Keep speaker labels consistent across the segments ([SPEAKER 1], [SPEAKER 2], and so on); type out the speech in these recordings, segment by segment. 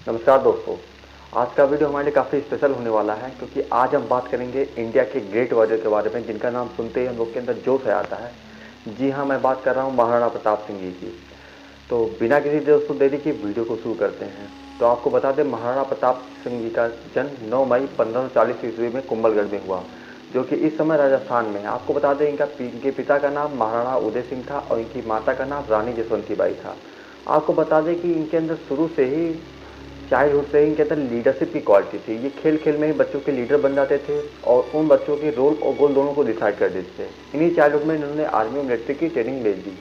[SPEAKER 1] नमस्कार दोस्तों। आज का वीडियो हमारे लिए काफ़ी स्पेशल होने वाला है क्योंकि आज हम बात करेंगे इंडिया के ग्रेट वॉरियर के बारे में जिनका नाम सुनते ही हम लोग के अंदर जोश आ जाता है। जी हाँ, मैं बात कर रहा हूँ महाराणा प्रताप सिंह जी की। तो बिना किसी दोस्तों देरी के वीडियो को शुरू करते हैं। तो आपको बता दें, महाराणा प्रताप सिंह जी का जन्म 9 मई 1540 ईस्वी में कुंभलगढ़ में हुआ, जो कि इस समय राजस्थान में है। आपको बता दें, इनके पिता का नाम महाराणा उदय सिंह था और इनकी माता का नाम रानी जसवंती बाई था। आपको बता दें कि इनके अंदर शुरू से ही चाइल्डहुड से ही इनके अंदर लीडरशिप की क्वालिटी थी। ये खेल खेल में ही बच्चों के लीडर बन जाते थे और उन बच्चों के रोल और गोल दोनों को डिसाइड कर देते थे। इन्हीं चाइल्डहुड में इन्होंने आर्मी और मिलिट्री की ट्रेनिंग ले दी।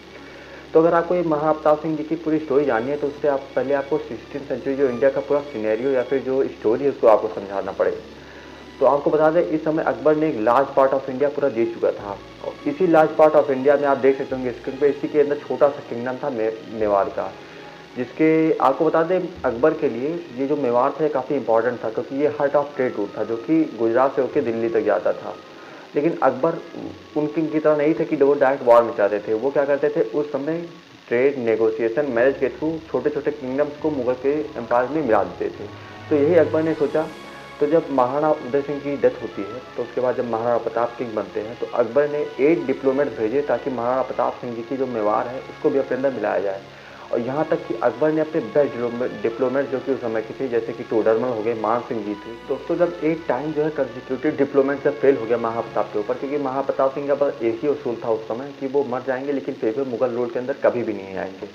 [SPEAKER 1] तो अगर आपको ये महाराणा प्रताप सिंह जी की पूरी स्टोरी जाननी है तो उससे आप पहले आपको 16th सेंचुरी जो इंडिया का पूरा सिनेरियो या फिर जो स्टोरी है उसको आपको समझाना पड़ेगा। तो आपको बता दें, इस समय अकबर ने एक लार्ज पार्ट ऑफ इंडिया पूरा दे चुका था और इसी लार्ज पार्ट ऑफ इंडिया में आप देख सकते होंगे स्क्रीन पर, इसी के अंदर छोटा सा किंगडम था मेवाड़ का, जिसके आपको बता दें अकबर के लिए ये जो मेवाड़ था काफ़ी इंपॉर्टेंट था क्योंकि ये हार्ट ऑफ ट्रेड रूट था जो कि गुजरात से होकर दिल्ली तक जाता था। लेकिन अकबर उनकी की तरह नहीं थे कि वो डायरेक्ट वॉर में चाहते थे। वो क्या करते थे उस समय, ट्रेड नेगोशिएशन मैरिज के थ्रू छोटे छोटे किंगडम्स को मुगल के एम्पायर में मिला देते थे। तो यही अकबर ने सोचा। तो जब महाराणा उदय सिंह की डेथ होती है तो उसके बाद जब महाराणा प्रताप सिंह बनते हैं तो अकबर ने 8 डिप्लोमेट भेजे ताकि महाराणा प्रताप सिंह जी की जो मेवाड़ है उसको भी अपने अंदर मिलाया जाए। और यहाँ तक कि अकबर ने अपने बेस्ट डिप्लोमेट जो कि उस समय की थे, जैसे कि टोडरमल हो गए, मान सिंह जी थे। दोस्तों, जब एक टाइम जो है कंसिक्यूटिव डिप्लोमेट जब फेल हो गया महाप्रताप के ऊपर, क्योंकि महाप्रताप सिंह का बस एक ही उसूल था उस समय कि वो मर जाएंगे लेकिन फिर भी मुगल रूल के अंदर कभी भी नहीं आएंगे।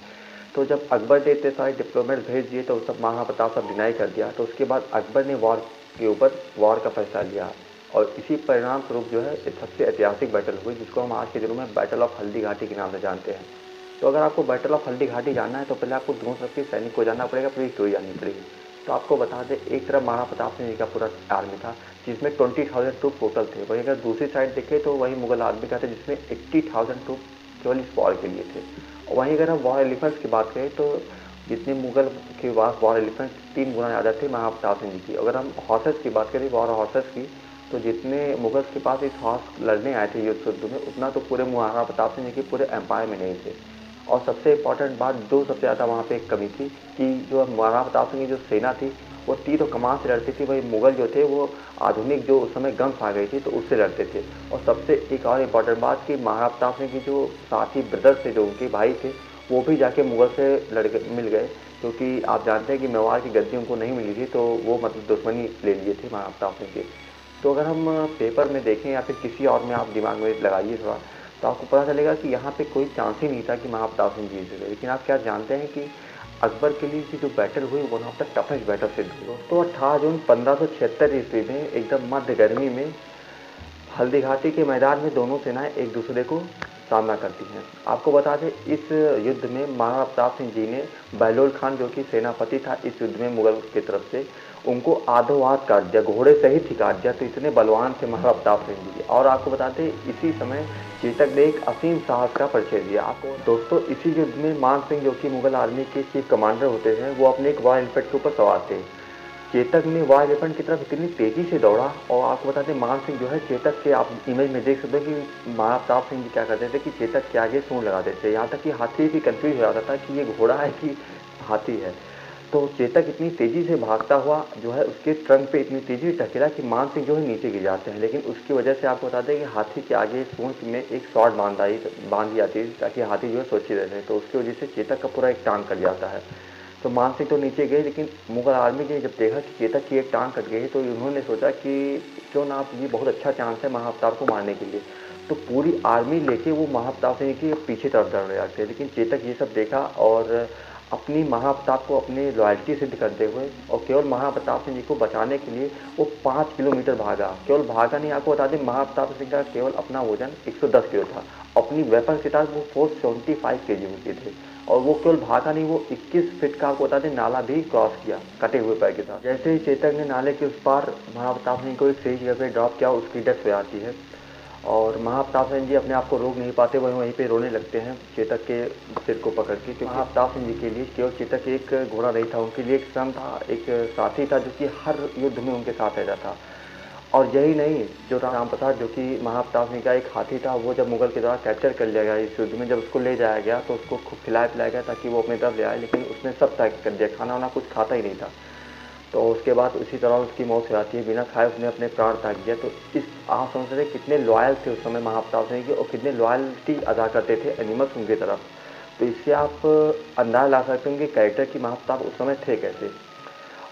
[SPEAKER 1] तो जब अकबर ने इतने सारे डिप्लोमेट भेज दिए तो सब महाप्रताप सब डिनाई कर दिया। तो उसके बाद अकबर ने वॉर के ऊपर वॉर का फैसला लिया और इसी परिणाम स्वरूप जो है सबसे ऐतिहासिक बैटल हुई जिसको हम आज के दिनों में बैटल ऑफ हल्दी घाटी के नाम से जानते हैं। तो अगर आपको बैटल ऑफ हल्दी घाटी जानना है तो पहले आपको दोनों तरफ के सैनिक को जानना पड़ेगा, पूरी स्टोरी जाननी पड़ेगी। तो आपको बता दें, एक तरफ महाराणा प्रताप सिंह जी का पूरा आर्मी था जिसमें 20,000 ट्रूप टोटल थे। वहीं अगर दूसरी साइड देखें तो वही मुगल आर्मी का था जिसमें 80,000 ट्रूप केवल इस वॉर के लिए थे। वहीं अगर हम वॉर एलिफेंट्स की बात करें तो जितने मुगल के पास वॉर एलिफेंट्स 3 गुना ज़्यादा थे महाराणा प्रताप सिंह जी की। अगर हम हॉर्सेस की बात करें, वॉर हॉर्सेस की, तो जितने मुगल के पास इस हॉर्स लड़ने आए थे युद्ध में उतना तो पूरे महाराणा प्रताप सिंह जी के पूरे एम्पायर में नहीं थे। और सबसे इम्पॉर्टेंट बात जो सबसे ज़्यादा वहाँ पे एक कमी थी कि जो महाराणा प्रताप सिंह की जो सेना थी वो तीर और कमान से लड़ती थी, वही मुगल जो थे वो आधुनिक जो उस समय गन्स आ गई थी तो उससे लड़ते थे। और सबसे एक और इम्पॉर्टेंट बात कि महाराणा प्रताप सिंह की जो साथी ब्रदर थे, जो उनके भाई थे, वो भी जाके मुगल से मिल गए, क्योंकि आप जानते हैं कि मेवाड़ की गद्दी उनको नहीं मिली थी तो वो मतलब दुश्मनी ले लिए थे महाराणा प्रताप सिंह के। तो अगर हम पेपर में देखें या फिर किसी और में आप दिमाग में लगाइए थोड़ा, तो आपको पता चलेगा कि यहाँ पे कोई चांस ही नहीं था कि महाराणा प्रताप सिंह जीत सके। लेकिन आप क्या जानते हैं कि अकबर के लिए जो बैटल हुई one of the toughest battle सिद्ध हुई। तो 18 जून 1576 ईस्वी में एकदम मध्य गर्मी में हल्दी घाटी के मैदान में दोनों सेनाएं एक दूसरे को सामना करती हैं। आपको बता दें, इस युद्ध में महाराणा प्रताप सिंह जी ने बहलोल खान जो कि सेनापति था इस युद्ध में मुगल की तरफ से, उनको आधो हाथ काट दिया, घोड़े सहित ही काट दिया। तो इतने बलवान थे महाराणा प्रताप सिंह जी। और आपको बताते इसी समय चेतक ने एक असीम साहस का परिचय दिया आपको। दोस्तों, इसी युद्ध में मान सिंह जो कि मुगल आर्मी के चीफ कमांडर होते हैं, वो अपने एक वॉर एलिफेंट के ऊपर सवार थे। चेतक ने वॉर एलिफेंट की तरफ इतनी तेजी से दौड़ा और आपको बता दें मान सिंह जो है चेतक के, आप इमेज में देख सकते हो कि महाराणा प्रताप सिंह जी क्या करते थे कि चेतक के आगे सूंड लगा देते थे। यहाँ तक कि हाथी भी कंफ्यूज हो जाता था कि ये घोड़ा है कि हाथी है। तो चेतक इतनी तेजी से भागता हुआ जो है उसके ट्रंक पे इतनी तेजी से टकेला कि मान सिंह जो है नीचे गिर जाते हैं। लेकिन उसकी वजह से आपको बता दें कि हाथी के आगे सूंड में एक शॉर्ट बांध दी जाती है ताकि हाथी जो है सुरक्षित रहे। तो उसकी वजह से चेतक का पूरा एक टांग कट जाता है। तो मान सिंह तो नीचे गए, लेकिन मुगल आर्मी ने जब देखा कि चेतक की एक टांग कट गई तो उन्होंने सोचा कि क्यों ना, आप ये बहुत अच्छा चांस है महाराणा प्रताप को मारने के लिए। तो पूरी आर्मी लेके वो महाराणा प्रताप सिंह के पीछे तरफ दौड़ रहे थे। लेकिन चेतक ये सब देखा और अपनी महाराणा प्रताप को अपनी लॉयल्टी सिद्ध करते हुए और केवल महाराणा प्रताप सिंह जी को बचाने के लिए वो 5 किलोमीटर भागा। केवल भागा नहीं, आपको बता दें महाराणा प्रताप सिंह का केवल अपना वजन 110 किलो था, अपनी वेपन के साथ वो 475 kg के थे। और वो केवल भागा नहीं, वो 21 फीट का आपको बता दें नाला भी क्रॉस किया कटे हुए पैर के साथ। जैसे ही चेतक ने नाले के उस पार महाराणा प्रताप सिंह को एक सही जगह पे ड्रॉप किया, उसकी डेथ हो जाती है। और महाराणा प्रताप सिंह जी अपने आप को रोक नहीं पाते, वहीं पे रोने लगते हैं चेतक के सिर को पकड़ के, क्योंकि महाराणा प्रताप सिंह जी के लिए केवल चेतक एक घोड़ा नहीं था, उनके लिए एक सन था, एक साथी था जो कि हर युद्ध में उनके साथ रहता था। और यही नहीं, जो राम प्रसाद जो कि महाराणा प्रताप सिंह का एक हाथी था, वो जब मुगल के द्वारा कैप्चर कर लिया गया इस युद्ध में, जब उसको ले जाया गया तो उसको खूब खिलाया पिलाया गया ताकि वो अपनी तरफ ले आए। लेकिन उसने सब त्याग कर दिया, खाना वाना कुछ खाता ही नहीं था। तो उसके बाद उसी तरह उसकी मौत हो जाती है, बिना खाए उसने अपने प्राण त्याग दिया। तो इस आप समझ सकते कितने लॉयल थे उस समय महाप्रताप सिंह जी और कितने लॉयल्टी अदा करते थे एनिमल्स उनकी तरफ। तो इससे आप अंदाज़ा ला सकते हैं कि कैरेक्टर की महाप्रताप उस समय थे कैसे।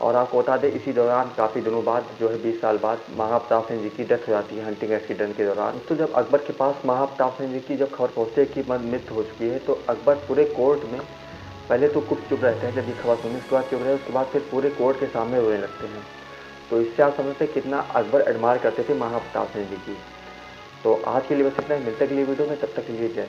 [SPEAKER 1] और आपको बता दें इसी दौरान काफ़ी दिनों बाद जो है 20 साल बाद महाप्रताप सिंह जी की डेथ हो जाती है हंटिंग एक्सीडेंट के दौरान। तो जब अकबर के पास महाप्रताप सिंह जी की जब खबर पहुंचती है कि मृत्यु हो चुकी है, तो अकबर पूरे कोर्ट में पहले तो कुछ चुप रहते हैं जब ये खबर सुनी, उसके बाद चुप रहे, उसके बाद फिर पूरे कोर्ट के सामने रोने लगते हैं। तो इससे आप समझते हैं कितना अकबर एडमायर करते थे महाप्रताप सिंह जी की। तो आज के लिए बस इतना ही, मिलते अगली वीडियो में, तब तक के लिए जय।